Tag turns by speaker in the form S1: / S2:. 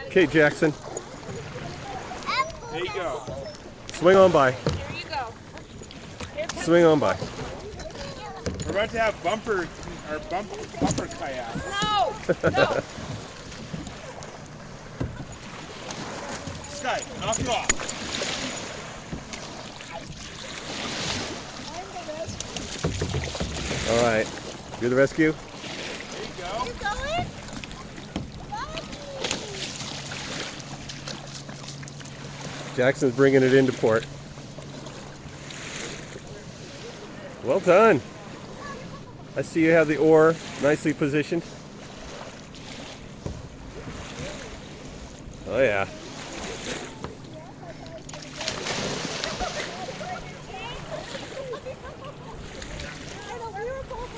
S1: Okay, Jackson,
S2: There you go.
S1: swing on by.
S3: Here you go.
S1: Swing on by.
S2: We're about to have bumper kayak.
S3: No! No!
S2: Sky, knock it off.
S1: All right, you're the rescue.
S2: There you go.
S4: You going?
S1: Jackson's bringing it into port. Well done. I see you have the oar nicely positioned. Oh yeah.
S4: I know, we were both